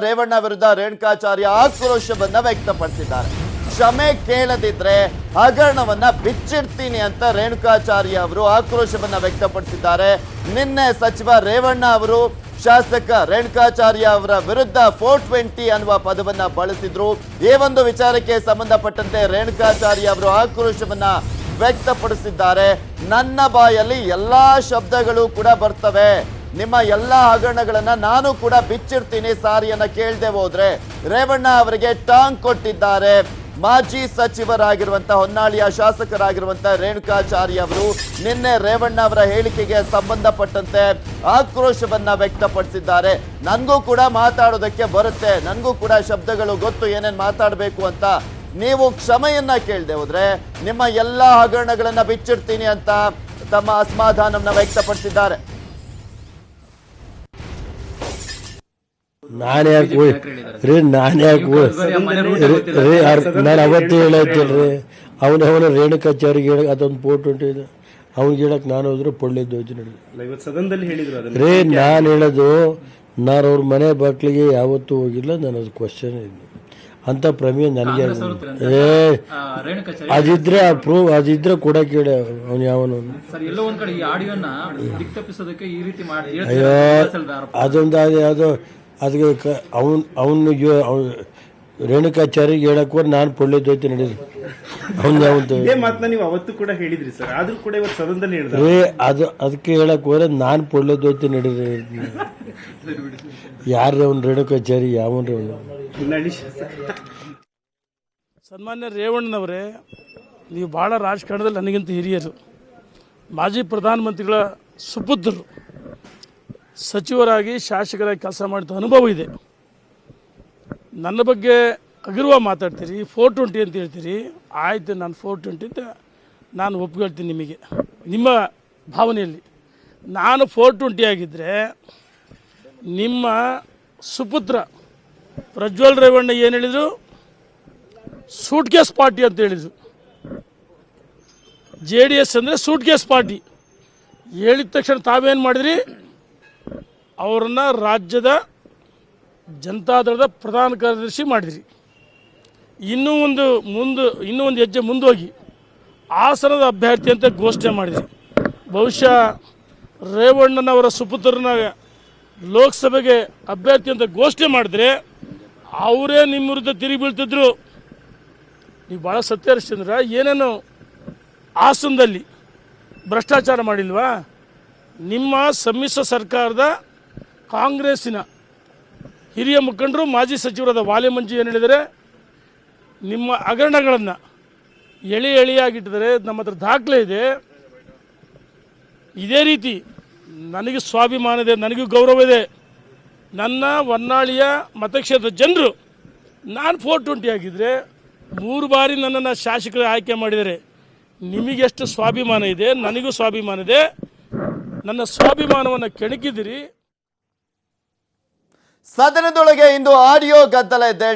ರೇವಣ್ಣ ವಿರುದ್ಧ ರೇಣುಕಾಚಾರ್ಯ ಆಕ್ರೋಶವನ್ನ ವ್ಯಕ್ತಪಡಿಸಿದ್ದಾರೆ. ಕ್ಷಮೆ ಕೇಳದಿದ್ರೆ ಹಗರಣವನ್ನ ಬಿಚ್ಚಿಡ್ತೀನಿ ಅಂತ ರೇಣುಕಾಚಾರ್ಯ ಅವರು ಆಕ್ರೋಶವನ್ನ ವ್ಯಕ್ತಪಡಿಸಿದ್ದಾರೆ. ನಿನ್ನೆ ಸಚಿವ ರೇವಣ್ಣ ಅವರು ಶಾಸಕ ರೇಣುಕಾಚಾರ್ಯ ಅವರ ವಿರುದ್ಧ 420 ಅನ್ನುವ ಪದವನ್ನ ಬಳಸಿದ್ರು. ಈ ಒಂದು ವಿಚಾರಕ್ಕೆ ಸಂಬಂಧಪಟ್ಟಂತೆ ರೇಣುಕಾಚಾರ್ಯ ಅವರು ಆಕ್ರೋಶವನ್ನ ವ್ಯಕ್ತಪಡಿಸಿದ್ದಾರೆ. ನನ್ನ ಬಾಯಲ್ಲಿ ಎಲ್ಲಾ ಶಬ್ದಗಳು ಕೂಡ ಬರ್ತವೆ, ನಿಮ್ಮ ಎಲ್ಲಾ ಹಗರಣಗಳನ್ನ ನಾನು ಕೂಡ ಬಿಚ್ಚಿಡ್ತೀನಿ ಸಾರಿಯನ್ನ ಕೇಳದೆ ಹೋದ್ರೆ. ರೇವಣ್ಣ ಅವರಿಗೆ ಟಾಂಗ್ ಕೊಟ್ಟಿದ್ದಾರೆ. ಮಾಜಿ ಸಚಿವರಾಗಿರುವಂತಹ ಹೊನ್ನಾಳಿಯ ಶಾಸಕರಾಗಿರುವಂತಹ ರೇಣುಕಾಚಾರ್ಯ ಅವರು ನಿನ್ನೆ ರೇವಣ್ಣ ಅವರ ಹೇಳಿಕೆಗೆ ಸಂಬಂಧಪಟ್ಟಂತೆ ಆಕ್ರೋಶವನ್ನ ವ್ಯಕ್ತಪಡಿಸಿದ್ದಾರೆ. ನನಗೂ ಕೂಡ ಮಾತಾಡೋದಕ್ಕೆ ಬರುತ್ತೆ, ನನಗೂ ಕೂಡ ಶಬ್ದಗಳು ಗೊತ್ತು ಏನೇನ್ ಮಾತಾಡಬೇಕು ಅಂತ. ನೀವು ಕ್ಷಮೆಯನ್ನ ಕೇಳದೆ ಹೋದ್ರೆ ನಿಮ್ಮ ಎಲ್ಲಾ ಹಗರಣಗಳನ್ನ ಬಿಚ್ಚಿಡ್ತೀನಿ ಅಂತ ತಮ್ಮ ಅಸಮಾಧಾನವನ್ನ ವ್ಯಕ್ತಪಡಿಸಿದ್ದಾರೆ. ನಾನು ಅವತ್ತೇ ಹೇಳತ್ತೀಲ್ರಿ, ಅವನ ರೇಣುಕಾಚಾರ್ಯ ಹೇಳಕ್ ಅದೊಂದು ಫೋಟೋ ಉಂಟಿದೆ, ಅವ್ನಿಗೆ ಹೇಳಕ್ ನಾನು ಹೋದ್ರೆ ಪೊಳ್ಳಿದ್ದು ರೀ. ನಾನು ಹೇಳೋದು, ನಾನು ಅವ್ರ ಮನೆ ಬಾಗ್ಲಿಗೆ ಯಾವತ್ತೂ ಹೋಗಿಲ್ಲ, ನಾನು ಅದು ಕ್ವಶನ್ ಇದೆ ಅಂತ ಪ್ರಮೇಯ ನನಗೆ ಅದಿದ್ರೆ ಪ್ರೂವ್ ಅದಿದ್ರೆ ಕೊಡಕ್ಕೆ ಹೇಳ ಅವನು ಯಾವನು. ಅಯ್ಯೋ ಅದೊಂದು ಅದು ಅದಕ್ಕೆ ಅವನು ರೇಣುಕಾಚಾರ್ಯ ಹೇಳಕ್ ಹೋದ್ರೆ ನಾನು ಪೊಳ್ಳಿದ್ದೋಯ್ತು ನಡೀರಿ. ನೀವು ಅವತ್ತು ಕೂಡ ಹೇಳಿದ್ರಿ ಸರ್, ಆದ್ರೂ ಕೂಡ ಇವತ್ತು ಸದನದಲ್ಲಿ ಹೇಳಿದ್ರಿ ರೀ. ಅದಕ್ಕೆ ಹೇಳಕ್ ಹೋದ್ರೆ ನಾನು ಪೊಳ್ಳಿದ್ದೋಯ್ತು ನಡೀರಿ. ಯಾರ್ರಿ ಅವ್ನು ರೇಣುಕಾಚಾರ್ಯ ಯಾವನ್ರಿ ಅವನು? ಸನ್ಮಾನ್ಯ ರೇವಣ್ಣನವರೇ, ನೀವು ಭಾಳ ರಾಜಕಾರಣದಲ್ಲಿ ನನಗಿಂತ ಹಿರಿಯರು, ಮಾಜಿ ಪ್ರಧಾನಮಂತ್ರಿಗಳ ಸುಪುತ್ರರು, ಸಚಿವರಾಗಿ ಶಾಸಕರಾಗಿ ಕೆಲಸ ಮಾಡಿದ ಅನುಭವ ಇದೆ. ನನ್ನ ಬಗ್ಗೆ ಹಗುರವಾಗಿ ಮಾತಾಡ್ತೀರಿ, 420 ಅಂತ ಹೇಳ್ತೀರಿ. ಆಯಿತು, ನಾನು 420 ಅಂತ ನಾನು ಒಪ್ಕೊಳ್ತೀನಿ ನಿಮಗೆ, ನಿಮ್ಮ ಭಾವನೆಯಲ್ಲಿ. ನಾನು 420 ಆಗಿದ್ದರೆ ನಿಮ್ಮ ಸುಪುತ್ರ ಪ್ರಜ್ವಲ್ ರೇವಣ್ಣ ಏನು ಹೇಳಿದರು? ಸೂಟ್ ಕೇಸ್ ಪಾರ್ಟಿ ಅಂತ ಹೇಳಿದರು. JDS ಅಂದರೆ ಸೂಟ್ ಕೇಸ್ ಪಾರ್ಟಿ ಹೇಳಿದ ತಕ್ಷಣ ತಾವೇನು ಮಾಡಿದ್ರಿ? ಅವರನ್ನು ರಾಜ್ಯದ ಜನತಾದಳದ ಪ್ರಧಾನ ಕಾರ್ಯದರ್ಶಿ ಮಾಡಿದ್ರಿ. ಇನ್ನೂ ಒಂದು ಹೆಜ್ಜೆ ಮುಂದೋಗಿ ಹಾಸನದ ಅಭ್ಯರ್ಥಿ ಅಂತ ಘೋಷಣೆ ಮಾಡಿದ್ರಿ. ಬಹುಶಃ ರೇವಣ್ಣನವರ ಸುಪುತ್ರನ ಲೋಕಸಭೆಗೆ ಅಭ್ಯರ್ಥಿ ಅಂತ ಘೋಷಣೆ ಮಾಡಿದ್ರೆ ಅವರೇ ನಿಮ್ಮ ವಿರುದ್ಧ ತಿರುಗಿ ಬೀಳ್ತಿದ್ರು. ನೀವು ಭಾಳ ಸತ್ಯ ಹರಿಶ್ಚಂದ್ರ, ಏನೇನು ಹಾಸನದಲ್ಲಿ ಭ್ರಷ್ಟಾಚಾರ ಮಾಡಿಲ್ವಾ? ನಿಮ್ಮ ಸಮ್ಮಿಶ್ರ ಸರ್ಕಾರದ ಕಾಂಗ್ರೆಸ್ಸಿನ ಹಿರಿಯ ಮುಖಂಡರು ಮಾಜಿ ಸಚಿವರಾದ ವಾಲೆ ಮಂಜು ಏನು ಹೇಳಿದರೆ, ನಿಮ್ಮ ಹಗರಣಗಳನ್ನು ಎಳೆಯಾಗಿಟ್ಟಿದ್ದಾರೆ, ನಮ್ಮ ಹತ್ರ ದಾಖಲೆ ಇದೆ. ಇದೇ ರೀತಿ ನನಗೆ ಸ್ವಾಭಿಮಾನ ಇದೆ, ನನಗೂ ಗೌರವ ಇದೆ. ನನ್ನ ಹೊನ್ನಾಳಿಯ ಮತಕ್ಷೇತ್ರದ ಜನರು ನಾನು 420 ಆಗಿದ್ದರೆ 3 ಬಾರಿ ನನ್ನನ್ನು ಶಾಸಕರು ಆಯ್ಕೆ ಮಾಡಿದ್ದಾರೆ. ನಿಮಗೆಷ್ಟು ಸ್ವಾಭಿಮಾನ ಇದೆ, ನನಗೂ ಸ್ವಾಭಿಮಾನ ಇದೆ. ನನ್ನ ಸ್ವಾಭಿಮಾನವನ್ನು ಕೆಣಕಿದ್ದೀರಿ. ಸದನದೊಳಗೆ ಇಂದು ಆಡಿಯೋ ಗದ್ದಲ ಇದೆ.